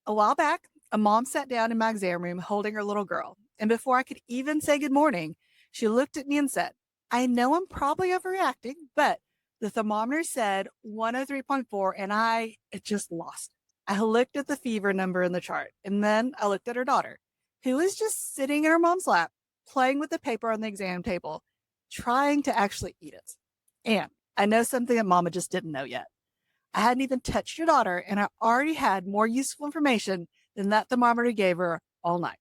A while back, a mom sat down in my exam room holding her little girl. And before I could even say good morning, she looked at me and said, I know I'm probably overreacting, but the thermometer said 103.4 and I just lost it. I looked at the fever number in the chart and then I looked at her daughter, who was just sitting in her mom's lap, playing with the paper on the exam table, trying to actually eat it. And I know something that mama just didn't know yet. I hadn't even touched your daughter, and I already had more useful information than that thermometer gave her all night.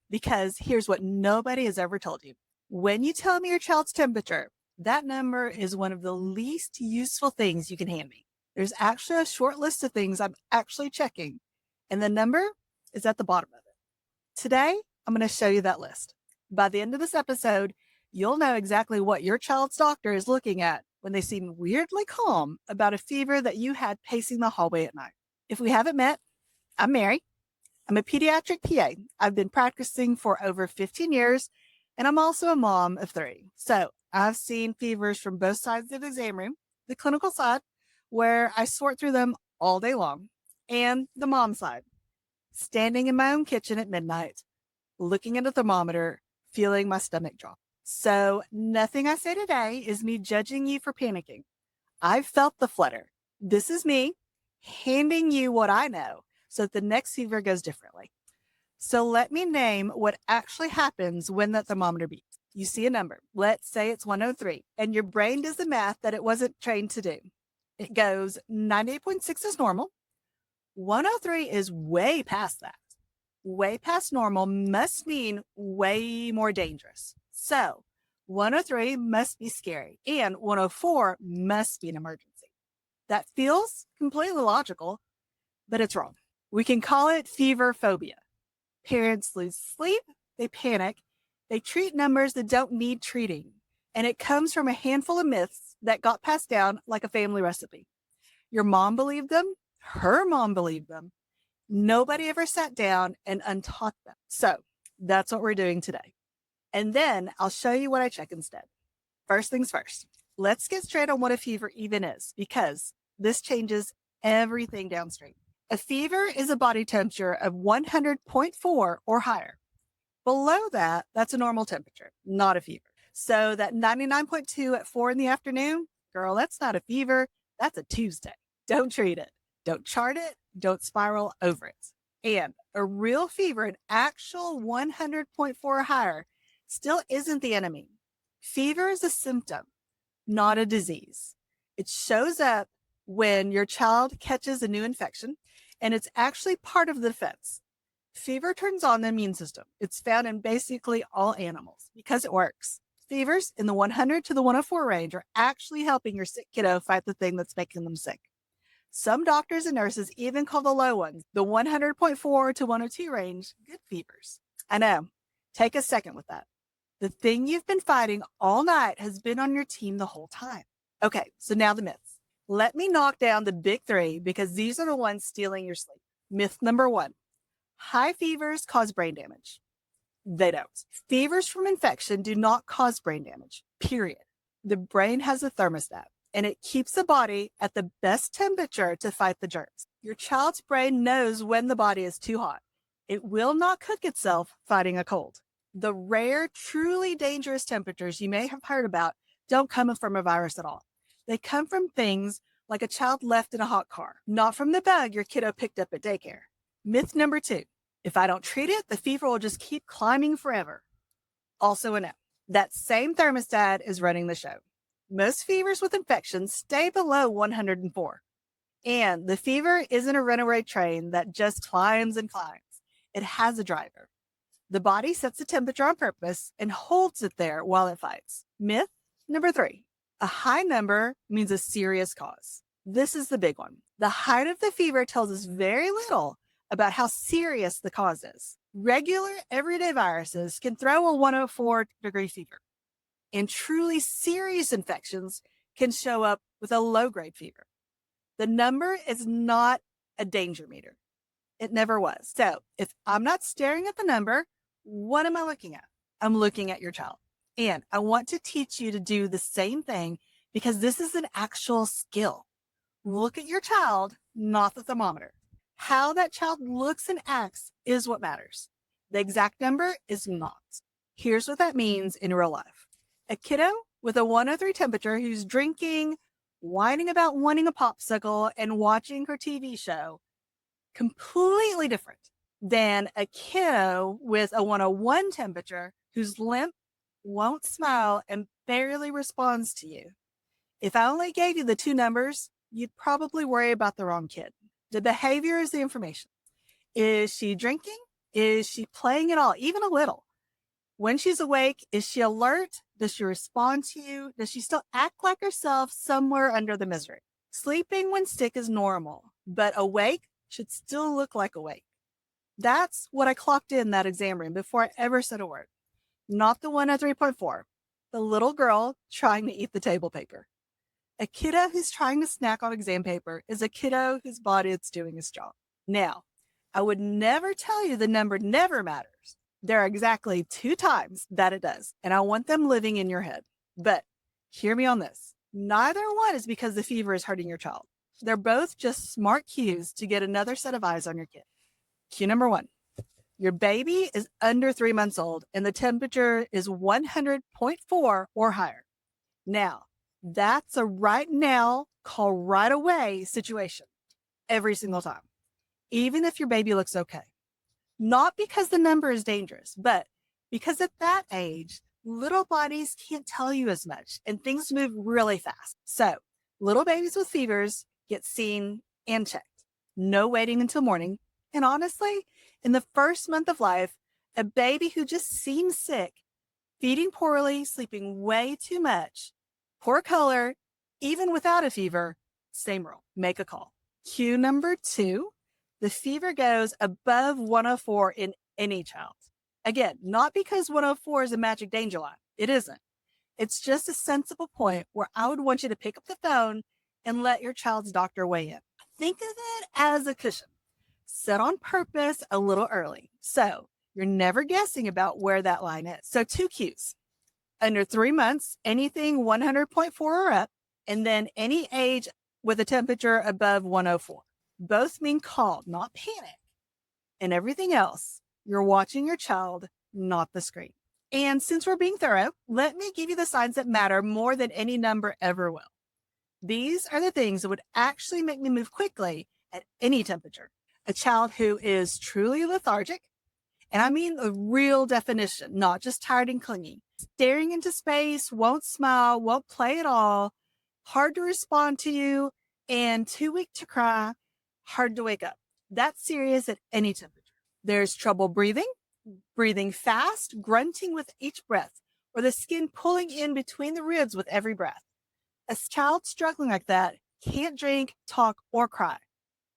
Because here's what nobody has ever told you. When you tell me your child's temperature, that number is one of the least useful things you can hand me. There's actually a short list of things I'm actually checking, and the number is at the bottom of it. Today, I'm going to show you that list. By the end of this episode, you'll know exactly what your child's doctor is looking at when they seem weirdly calm about a fever that you had pacing the hallway at night. If we haven't met, I'm Mary. I'm a pediatric PA. I've been practicing for over 15 years, and I'm also a mom of 3. So I've seen fevers from both sides of the exam room, the clinical side, where I sort through them all day long, and the mom side, standing in my own kitchen at midnight, looking at a thermometer, feeling my stomach drop. So nothing I say today is me judging you for panicking. I've felt the flutter. This is me handing you what I know so that the next fever goes differently. So let me name what actually happens when that thermometer beeps. You see a number. Let's say it's 103, and your brain does the math that it wasn't trained to do. It goes 98.6 is normal. 103 is way past that. Way past normal must mean way more dangerous. So 103 must be scary, and 104 must be an emergency. That feels completely logical, but it's wrong. We can call it fever phobia. Parents lose sleep, they panic, they treat numbers that don't need treating, and it comes from a handful of myths that got passed down like a family recipe. Your mom believed them, her mom believed them. Nobody ever sat down and untaught them. So that's what we're doing today. And then I'll show you what I check instead. First things first, let's get straight on what a fever even is, because this changes everything downstream. A fever is a body temperature of 100.4 or higher. Below that, that's a normal temperature, not a fever. So that 99.2 at 4 in the afternoon, girl, that's not a fever. That's a Tuesday. Don't treat it. Don't chart it. Don't spiral over it. And a real fever, an actual 100.4 or higher, still isn't the enemy. Fever is a symptom, not a disease. It shows up when your child catches a new infection, and it's actually part of the defense. Fever turns on the immune system. It's found in basically all animals because it works. Fevers in the 100 to the 104 range are actually helping your sick kiddo fight the thing that's making them sick. Some doctors and nurses even call the low ones, the 100.4 to 102 range, good fevers. I know. Take a second with that. The thing you've been fighting all night has been on your team the whole time. Okay, so now the myths. Let me knock down the big 3 because these are the ones stealing your sleep. Myth number 1. High fevers cause brain damage. They don't. Fevers from infection do not cause brain damage, period. The brain has a thermostat, and it keeps the body at the best temperature to fight the germs. Your child's brain knows when the body is too hot. It will not cook itself fighting a cold. The rare, truly dangerous temperatures you may have heard about don't come from a virus at all. They come from things like a child left in a hot car, not from the bug your kiddo picked up at daycare. Myth number 2. If I don't treat it, the fever will just keep climbing forever. Also a no. That same thermostat is running the show. Most fevers with infections stay below 104. And the fever isn't a runaway train that just climbs and climbs. It has a driver. The body sets the temperature on purpose and holds it there while it fights. Myth number 3. A high number means a serious cause. This is the big one. The height of the fever tells us very little about how serious the cause is. Regular, everyday viruses can throw a 104-degree fever, and truly serious infections can show up with a low-grade fever. The number is not a danger meter. It never was. So if I'm not staring at the number, what am I looking at? I'm looking at your child. And I want to teach you to do the same thing because this is an actual skill. Look at your child, not the thermometer. How that child looks and acts is what matters. The exact number is not. Here's what that means in real life. A kiddo with a 103 temperature who's drinking, whining about wanting a popsicle, and watching her TV show, completely different than a kiddo with a 101 temperature who's limp, won't smile, and barely responds to you. If I only gave you the two numbers, you'd probably worry about the wrong kid. The behavior is the information. Is she drinking? Is she playing at all, even a little? When she's awake, is she alert? Does she respond to you? Does she still act like herself somewhere under the misery? Sleeping when sick is normal, but awake should still look like awake. That's what I clocked in that exam room before I ever said a word. Not the one at 3.4, the little girl trying to eat the table paper. A kiddo who's trying to snack on exam paper is a kiddo whose body is doing its job. Now, I would never tell you the number never matters. There are exactly 2 times that it does, and I want them living in your head. But hear me on this. Neither one is because the fever is hurting your child. They're both just smart cues to get another set of eyes on your kid. Cue number 1. Your baby is under 3 months old and the temperature is 100.4 or higher. Now, that's a right now, call right away situation every single time, even if your baby looks okay. Not because the number is dangerous, but because at that age, little bodies can't tell you as much and things move really fast. So little babies with fevers get seen and checked. No waiting until morning. And honestly, in the first month of life, a baby who just seems sick, feeding poorly, sleeping way too much, poor color, even without a fever, same rule, make a call. Cue number 2, the fever goes above 104 in any child. Again, not because 104 is a magic danger line. It isn't. It's just a sensible point where I would want you to pick up the phone and let your child's doctor weigh in. Think of it as a cushion, set on purpose a little early. So you're never guessing about where that line is. So 2 cues. Under 3 months, anything 100.4 or up, and then any age with a temperature above 104. Both mean call, not panic. And everything else, you're watching your child, not the screen. And since we're being thorough, let me give you the signs that matter more than any number ever will. These are the things that would actually make me move quickly at any temperature. A child who is truly lethargic, and I mean the real definition, not just tired and clingy, staring into space, won't smile, won't play at all, hard to respond to you, and too weak to cry, hard to wake up. That's serious at any temperature. There's trouble breathing, breathing fast, grunting with each breath, or the skin pulling in between the ribs with every breath. A child struggling like that can't drink, talk, or cry.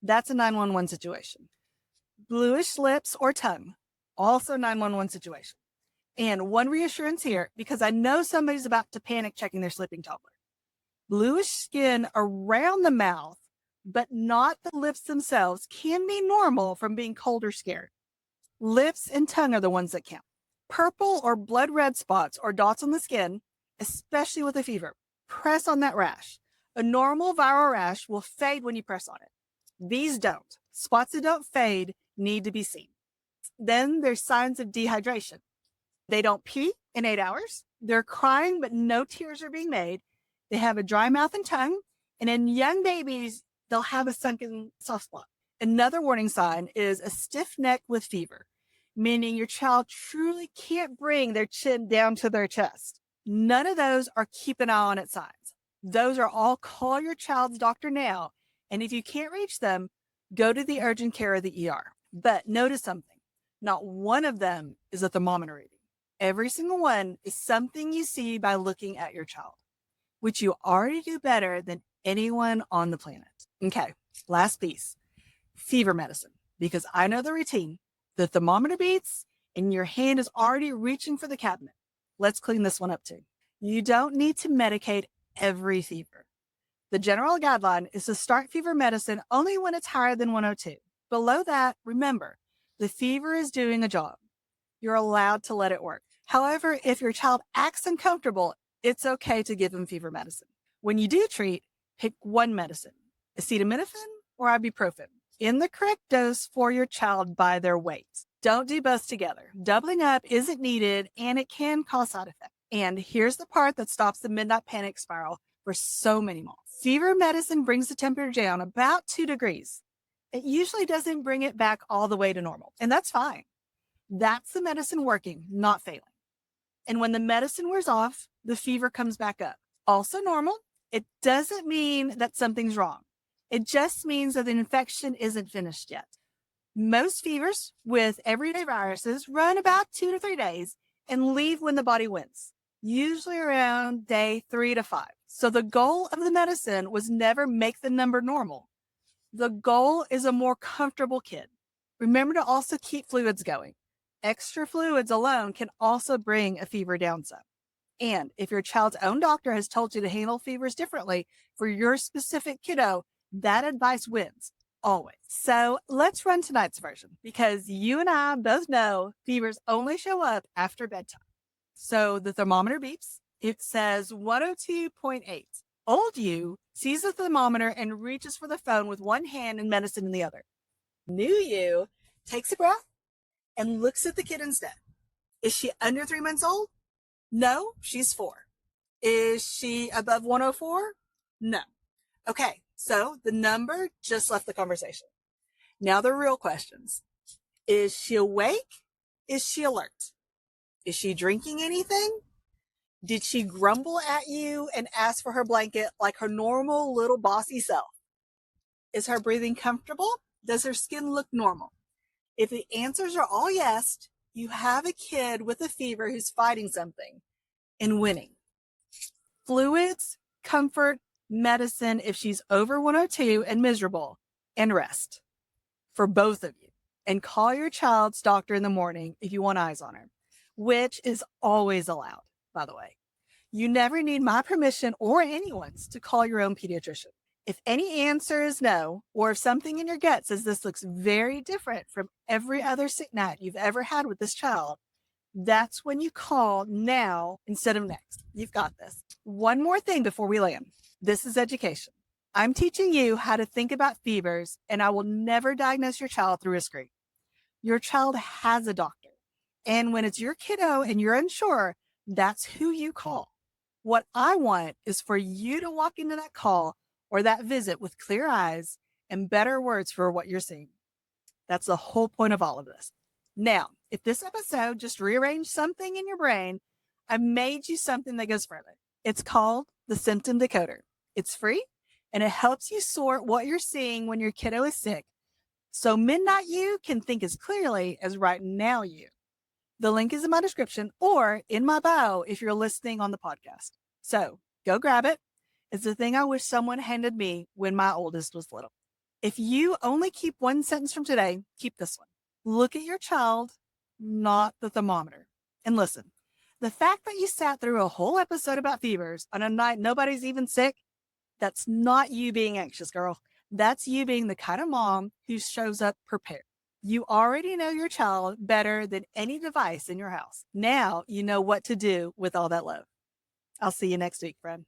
That's a 911 situation. Bluish lips or tongue, also 911 situation. And one reassurance here, because I know somebody's about to panic checking their sleeping toddler. Bluish skin around the mouth, but not the lips themselves, can be normal from being cold or scared. Lips and tongue are the ones that count. Purple or blood red spots or dots on the skin, especially with a fever, press on that rash. A normal viral rash will fade when you press on it. These don't. Spots that don't fade need to be seen. Then there's signs of dehydration. They don't pee in 8 hours. They're crying, but no tears are being made. They have a dry mouth and tongue. And in young babies, they'll have a sunken soft spot. Another warning sign is a stiff neck with fever, meaning your child truly can't bring their chin down to their chest. None of those are keep an eye on its signs. Those are all call your child's doctor now. And if you can't reach them, go to the urgent care of the ER. But notice something. Not one of them is a thermometer reading. Every single one is something you see by looking at your child, which you already do better than anyone on the planet. Okay, last piece. Fever medicine, because I know the routine. The thermometer beeps and your hand is already reaching for the cabinet. Let's clean this one up too. You don't need to medicate every fever. The general guideline is to start fever medicine only when it's higher than 102. Below that, remember, the fever is doing a job. You're allowed to let it work. However, if your child acts uncomfortable, it's okay to give them fever medicine. When you do treat, pick one medicine, acetaminophen or ibuprofen. in the correct dose for your child by their weight. Don't do both together. Doubling up isn't needed and it can cause side effects. And here's the part that stops the midnight panic spiral for so many moms. Fever medicine brings the temperature down about 2 degrees. It usually doesn't bring it back all the way to normal, and that's fine. That's the medicine working, not failing. And when the medicine wears off, the fever comes back up. Also normal. It doesn't mean that something's wrong. It just means that the infection isn't finished yet. Most fevers with everyday viruses run about 2 to 3 days and leave when the body wins, usually around day 3 to 5. So the goal of the medicine was never make the number normal. The goal is a more comfortable kid. Remember to also keep fluids going. Extra fluids alone can also bring a fever down some. And if your child's own doctor has told you to handle fevers differently for your specific kiddo, that advice wins always. So let's run tonight's version because you and I both know fevers only show up after bedtime. So the thermometer beeps. It says 102.8. Old you sees the thermometer and reaches for the phone with one hand and medicine in the other. New you takes a breath and looks at the kid instead. Is she under 3 months old? No, she's 4. Is she above 104? No. Okay, so the number just left the conversation. Now the real questions. Is she awake? Is she alert? Is she drinking anything? Did she grumble at you and ask for her blanket like her normal little bossy self? Is her breathing comfortable? Does her skin look normal? If the answers are all yes, you have a kid with a fever who's fighting something and winning. Fluids, comfort, medicine if she's over 102 and miserable, and rest for both of you. And call your child's doctor in the morning if you want eyes on her, which is always allowed, by the way. You never need my permission or anyone's to call your own pediatrician. If any answer is no, or if something in your gut says this looks very different from every other sick night you've ever had with this child, that's when you call now instead of next. You've got this. One more thing before we land. This is education. I'm teaching you how to think about fevers, and I will never diagnose your child through a screen. Your child has a doctor. And when it's your kiddo and you're unsure, that's who you call. What I want is for you to walk into that call or that visit with clear eyes and better words for what you're seeing. That's the whole point of all of this. Now, if this episode just rearranged something in your brain, I made you something that goes further. It's called the Symptom Decoder. It's free and it helps you sort what you're seeing when your kiddo is sick. So midnight you can think as clearly as right now you. The link is in my description or in my bio if you're listening on the podcast. So go grab it. It's the thing I wish someone handed me when my oldest was little. If you only keep one sentence from today, keep this one. Look at your child, not the thermometer. And listen, the fact that you sat through a whole episode about fevers on a night nobody's even sick, that's not you being anxious, girl. That's you being the kind of mom who shows up prepared. You already know your child better than any device in your house. Now you know what to do with all that love. I'll see you next week, friend.